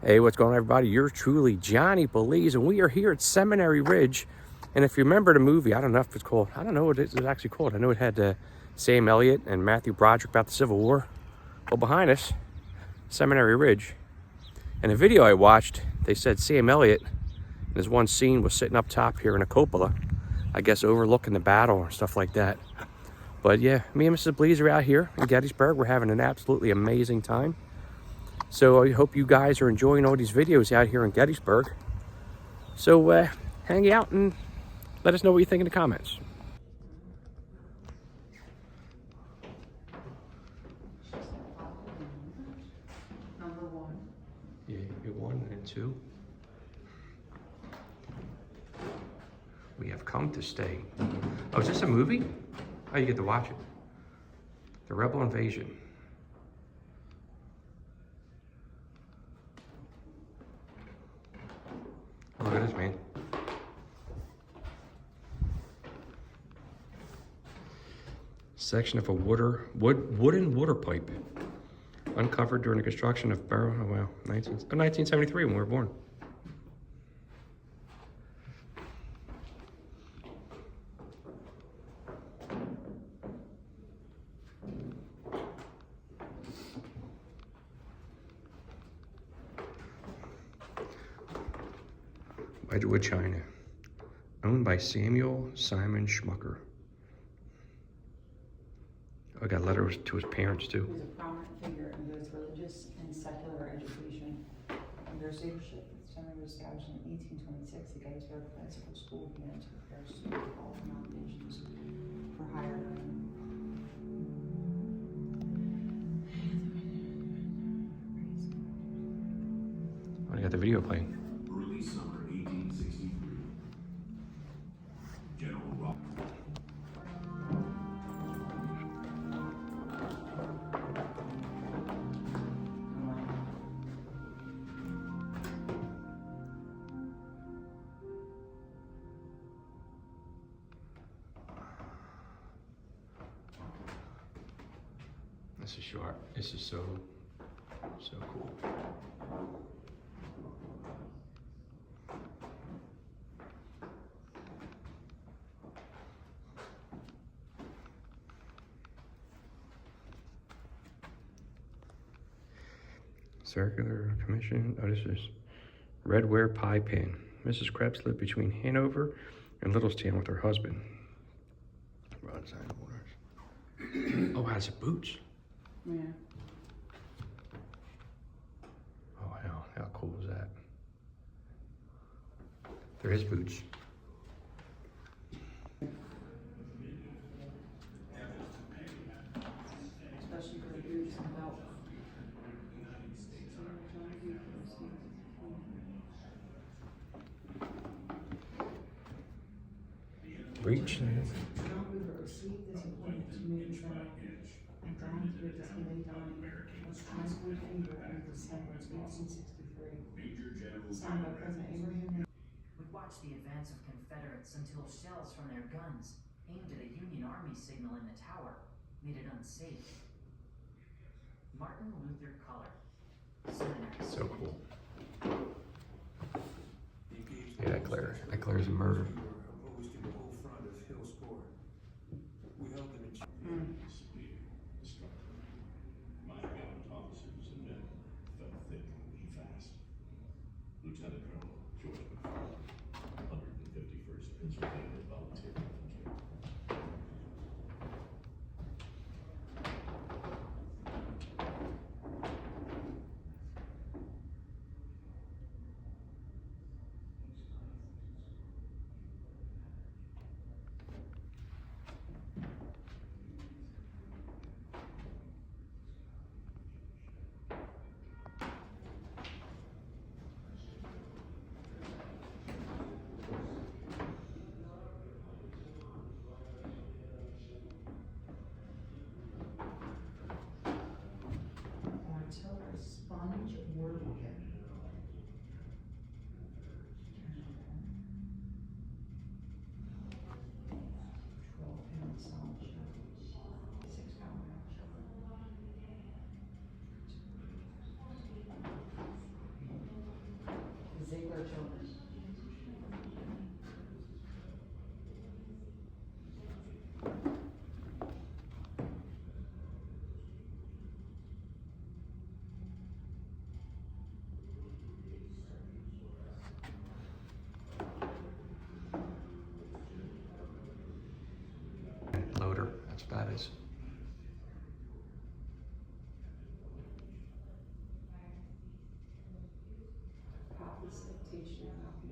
Hey, what's going on, everybody? You're truly Johnny Belize, and we are here at Seminary Ridge. And if you remember the movie, I don't know if it's called, I don't know what it's actually called. I know it had Sam Elliott and Matthew Broderick about the Civil War. Well, behind us, Seminary Ridge. In a video I watched, they said Sam Elliott, in his one scene, was sitting up top here in a cupola, I guess overlooking the battle or stuff like that. But yeah, me and Mrs. Belize are out here in Gettysburg. We're having an absolutely amazing time. So I hope you guys are enjoying all these videos out here in Gettysburg. So hang out and let us know what you think in the comments. Number one. Yeah, you get 1 and 2. We have come to stay. Oh, is this a movie? Oh, you get to watch it. The Rebel Invasion. Look at this, man. Section of a wooden water pipe uncovered during the construction of Barrow. Oh wow, 1973 when we were born. Wedgwood, China. Owned by Samuel Simon Schmucker. I got letters to his parents too. He was a prominent figure in both religious and secular education. Under his leadership, the seminary was established in 1826. The Gettysburg Principal School began to prepare students of all denominations for higher learning. Oh, I got the video playing. Early summer 1863. General Rock. This is short. This is so cool. Circular Commission. Oh, this is Redware Pie Pan. Mrs. Krebs lived between Hanover and Littlestown with her husband. Broadside orders. Oh, has it boots? Yeah. Oh, how cool is that? They're his boots. Especially for the boots and belt. Reach. Not we were received this appointment to move the and down through this lay dying was transport fever in December 1863. Signed by President Abraham. Would watch the advance of Confederates until shells from their guns, aimed at a Union Army signal in the tower, made it unsafe. Martin Luther Color, Seminary. So cool. Yeah, that Claire's a murder. Opposed to the whole front of Hill's Court. We held them in My gallant officers and men fell thick and fast. Lieutenant Colonel George McFarland, 151st Pennsylvania Volunteer Infantry. Ziegler children. Loader, that's what that is. Copies dictation and copy.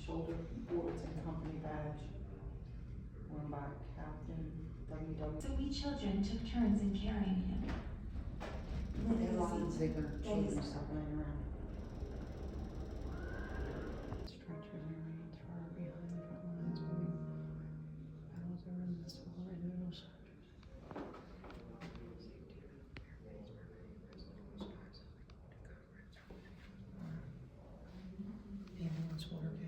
Shoulder boards and company badge worn by Captain W.W. So we children took turns in carrying him. They have a lot of Ziegler children stuff laying around. Stretchers and reins far behind the front lines, moving battles over in the small individual soldiers. The ambulance water keg.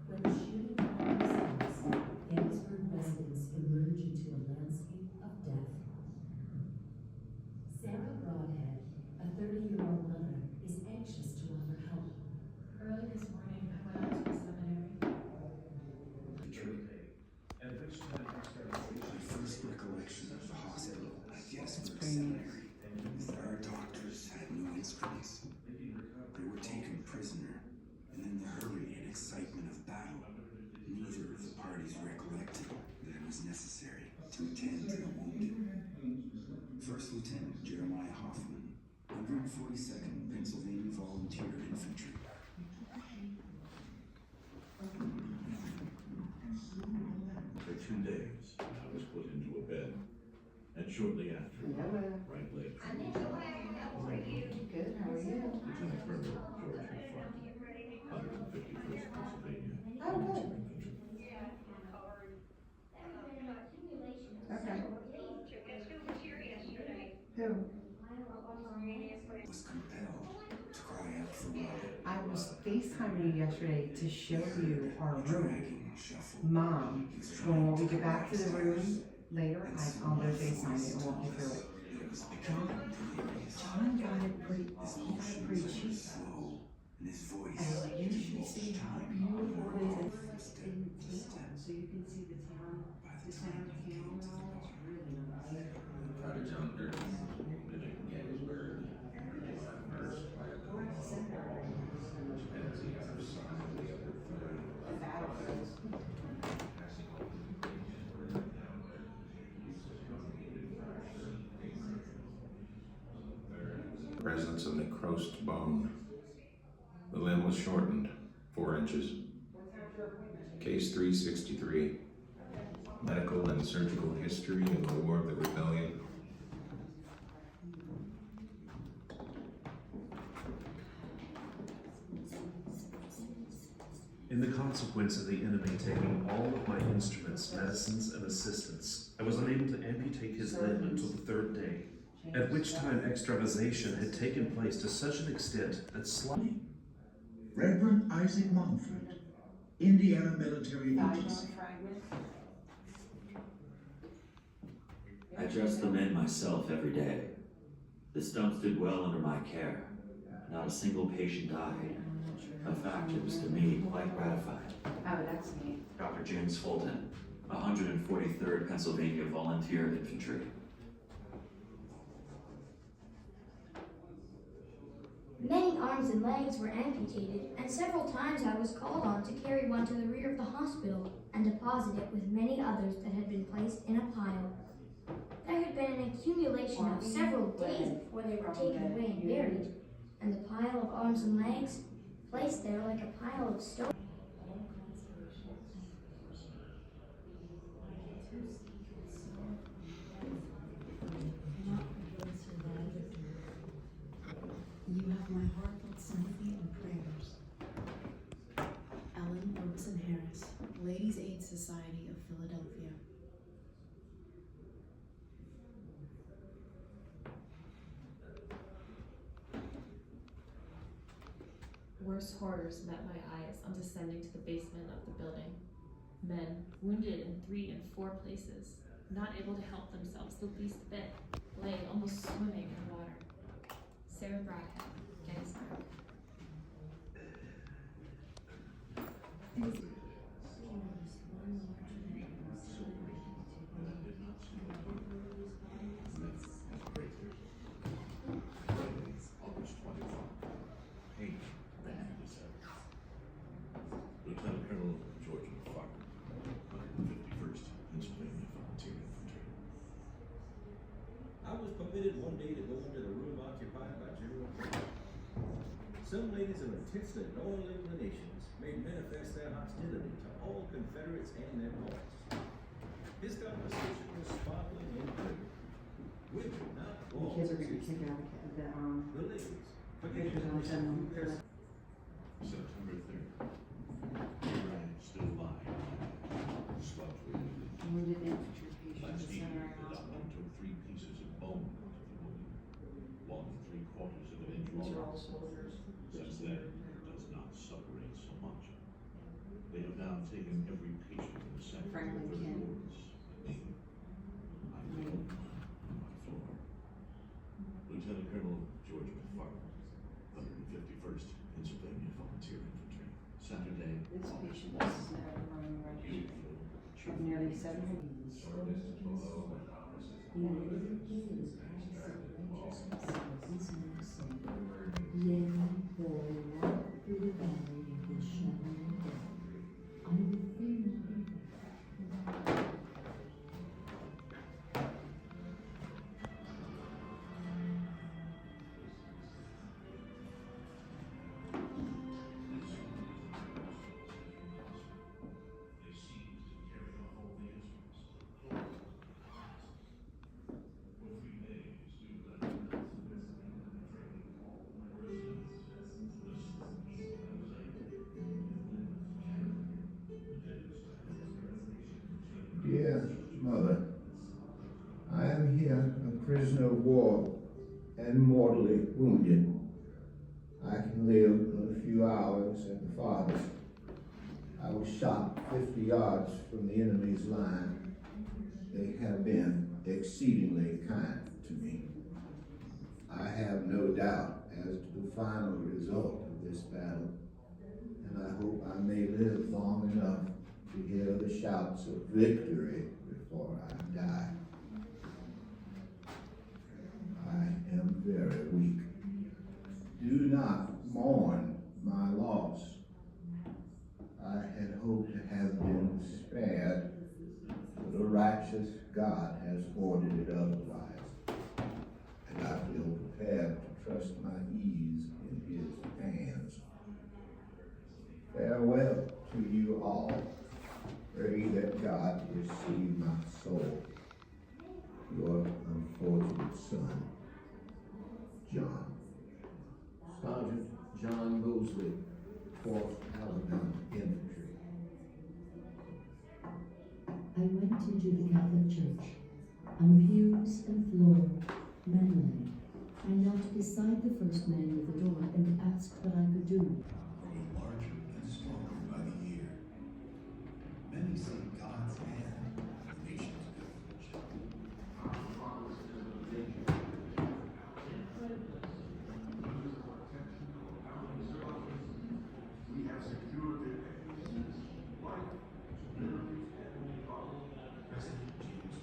When the shooting commences, Gettysburg residents emerge into a landscape of death. Sarah Broadhead, a 30-year-old mother, is anxious to offer help. Early this morning, I went out to the seminary. My first recollection of the hospital at Gettysburg Seminary is that our doctors had no instruments. They were taken prisoner, and in the hurry and excitement of battle, neither of the parties recollected that it was necessary to attend to the wounded. First Lieutenant Jeremiah Hoffman, 142nd Pennsylvania Volunteer Infantry. For 2 days, I was put into a bed, and shortly after, my right leg Good, how are you? Lieutenant Colonel George McFarland, 151st Pennsylvania Oh, good. Infantry. Okay. Who? Was compelled to cry out for blood. I was FaceTiming you yesterday to show you our room. Dragging shuffle. Mom, when we get back to the room later, I'm gonna FaceTime you and walk you through it. It was John got it pretty, His he got it motion pretty was cheap. slow, and his voice And I was like, you should see how beautiful it is in step in to town, step. so you can see the town, By the the town time he town came to the and all, bar, it's really nice. Tried to jump dirt in Gettysburg, first by a We're at the seminary. Mackenzie, our son, the other third. The battlefields. Presence of necrosed bone. The limb was shortened 4 inches. Case 363. Medical and surgical history in the War of the Rebellion. In the consequence of the enemy taking all of my instruments, medicines, and assistance, I was unable to amputate his limb until the 3rd day, at which time extravasation had taken place to such an extent that Reverend Isaac Montfort, Indiana Military Agency. I dress the men myself every day. The stumps did well under my care. Not a single patient died. A fact that was to me quite gratifying. Oh, that's neat. Dr. James Fulton, 143rd Pennsylvania Volunteer Infantry. Many arms and legs were amputated, and several times I was called on to carry one to the rear of the hospital and deposit it with many others that had been placed in a pile. There had been an accumulation of several days before they were taken away and buried, and the pile of arms and legs placed there like a pile of stone. You have my heartfelt sympathy and prayers. Ellen Robeson Harris, Ladies Aid Society of Philadelphia. Worse horrors met my eyes on descending to the basement of the building. Men, wounded in 3 and 4 places, not able to help themselves the least bit, lay almost swimming in water. Sarah Bradhead, Gettysburg. August 25, 1897. Lieutenant Colonel George McFarland, 151st Pennsylvania Volunteer Infantry. I was permitted one day to go into the room occupied by General Grant. Some ladies of intensely loyal inclinations made manifest their hostility to all Confederates and their cause. His conversation was sparkling and vivid. Women, not The all. kids are gonna kick out The ladies. pictures on them. September 3rd. Here I still lie. Slumped wounded. Wounded infantry patients Last at evening, Seminary the doctor Hospital. took 3 pieces of bone out of the wound. 1 3/4 of an inch These are long. all soldiers. Since then, it does not separate so much. They have now taken every patient in the second Franklin and third Ken. wards. Me, I feel on my floor. Lieutenant Colonel George McFarland, 151st Pennsylvania Volunteer Infantry. Saturday, This patient, this is an overrunning registry of nearly 700. Yea, though I walk through the valley of the shadow of death, I will fear no evil. They seized and carried off all the instruments. For 3 days, we were Dear Mother, I am here, a prisoner of war and mortally wounded. I can live but a few hours at the farthest. I was shot 50 yards from the enemy's line. They have been exceedingly kind to me. I have no doubt as to the final result of this battle, and I hope I may live long enough to hear the shouts of victory before I die. I am very weak. Do not mourn my loss. I had hoped to have been spared, but a righteous God has ordered it otherwise, and I feel prepared to trust my ease in his hands. Farewell to you all. Pray that God receive my soul. Your unfortunate son, John. Sergeant John Mosley, 4th Alabama Infantry. I went into the Catholic Church. On pews and floor, men lay. I knelt beside the first man with the door and asked what I could do. Growing larger and stronger by the year. Many see God's hand in the nation's good fortune. We have secured the life, liberty, and President James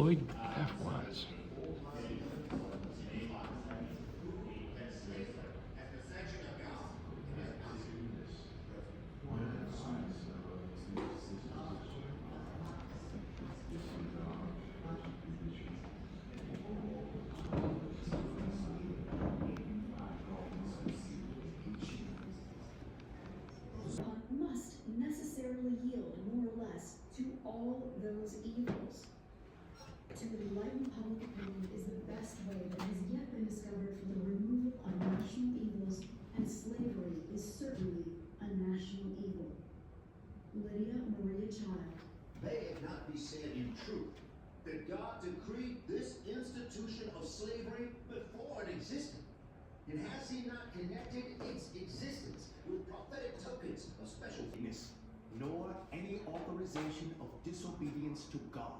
Lloyd F. Wise. Must necessarily yield more or less to all those evils. To enlighten public opinion is the best way that has yet been discovered for the removal of national evils, and slavery is certainly a national evil. Lydia Maria Child. May it not be said in truth that God decreed this institution of slavery before it existed? And has he not connected its existence with prophetic tokens of special Miss, nor any authorization of disobedience to God.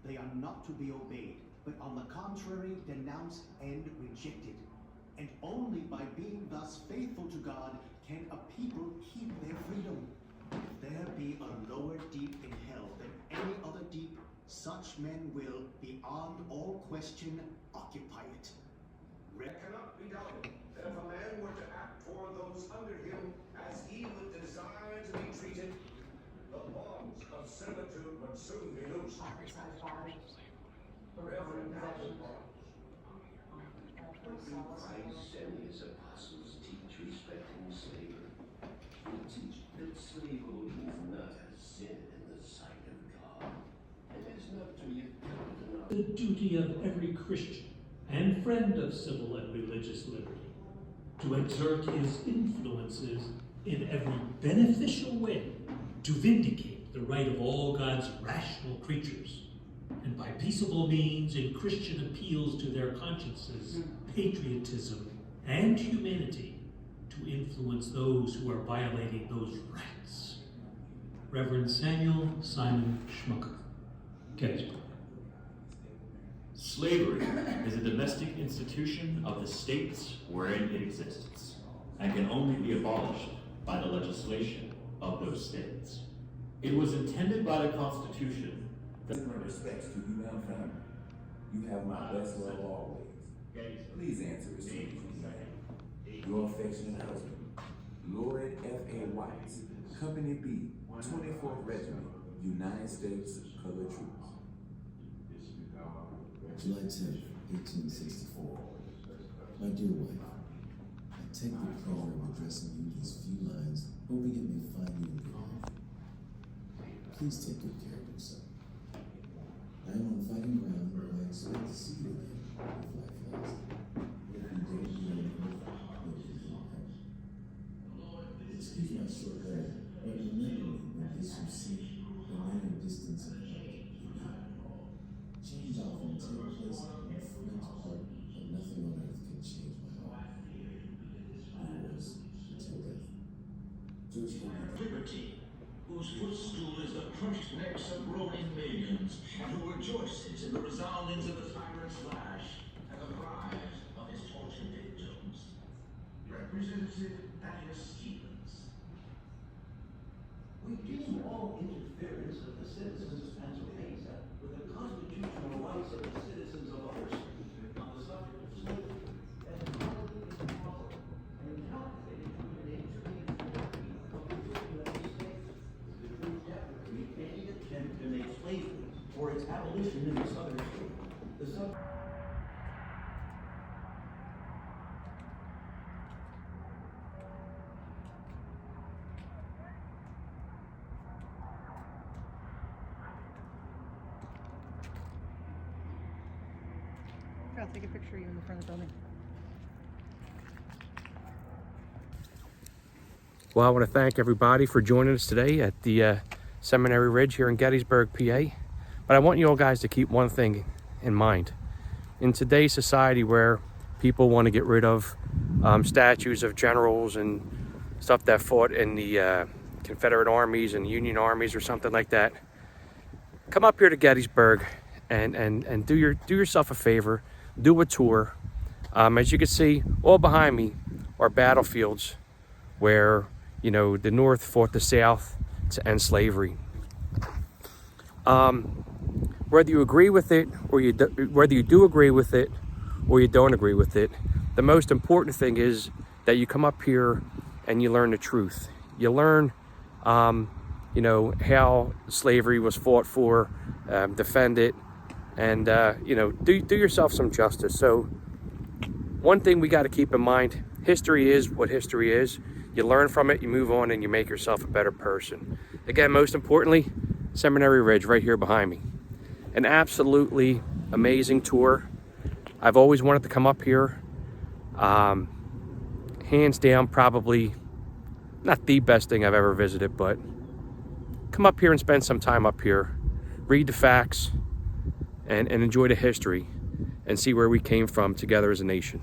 They are not to be obeyed, but on the contrary, denounced and rejected. And only by being thus faithful to God can a people keep their freedom. If there be a lower deep in hell than any other deep, such men will, beyond all question, occupy it. It cannot be doubted that if a man were to act toward those under him as he would desire to be treated, the bonds of servitude would soon be loosed. Reverend Dr. What do Christ and his apostles teach respecting slavery? They teach that slavery is not a sin in the sight of God. It is not to be accounted The duty of every Christian and friend of civil and religious liberty to exert his influences in every beneficial way to vindicate the right of all God's rational creatures, and by peaceable means in Christian appeals to their consciences, patriotism, and humanity to influence those who are violating those rights. Reverend Samuel Simon Schmucker, Gettysburg. Slavery is a domestic institution of the states wherein it exists, and can only be abolished by the legislation of those states. It was intended by the Constitution that... With my respects to you and family, you have my best love always. Please answer as soon as you can. Your affectionate husband, Lloyd F.A. Wise, Company B, 24th Regiment, United States Colored Troops. July 10th, 1864. My dear wife, I take the pleasure of addressing you these few lines, hoping it may find you in good health. Please take good care of yourself. I am on fighting ground where I expect to see you again, if life allows it. If you don't be on earth, you'll be in heaven. Excuse my short letter, but remember me when this you see, the manner distance of heart you need. Change often take place in the French heart, but nothing on earth can change my heart. Yours until death. George Henry. Liberty, whose footstool is the crushed necks of groaning millions, and who rejoices in the resoundings of the tyrant's lash and the cries of his tortured victims. Representative Thaddeus Stevens. We deem all interference of the citizens of Pennsylvania with the constitutional rights of the citizens of our state on the subject of slavery as morally improper and calculated to endanger the integrity of the United States. We definitely any attempt to make slavery or its abolition in the southern state the subject. I'll take a picture of you in the front of the building. Well, I want to thank everybody for joining us today at the Seminary Ridge here in Gettysburg, PA. But I want you all guys to keep one thing in mind. In today's society where people want to get rid of statues of generals and stuff that fought in the Confederate armies and Union armies or something like that, come up here to Gettysburg and do yourself a favor. Do a tour. As you can see, all behind me are battlefields where, you know, the North fought the South to end slavery. whether you agree with it or whether you do agree with it or you don't agree with it, the most important thing is that you come up here and you learn the truth. You learn, you know, how slavery was fought for, defend it, and you know, do yourself some justice. So one thing we got to keep in mind: history is what history is. You learn from it, you move on, and you make yourself a better person. Again, most importantly, Seminary Ridge right here behind me. An absolutely amazing tour. I've always wanted to come up here. Hands down, probably not the best thing I've ever visited, but come up here and spend some time up here. Read the facts and enjoy the history and see where we came from together as a nation.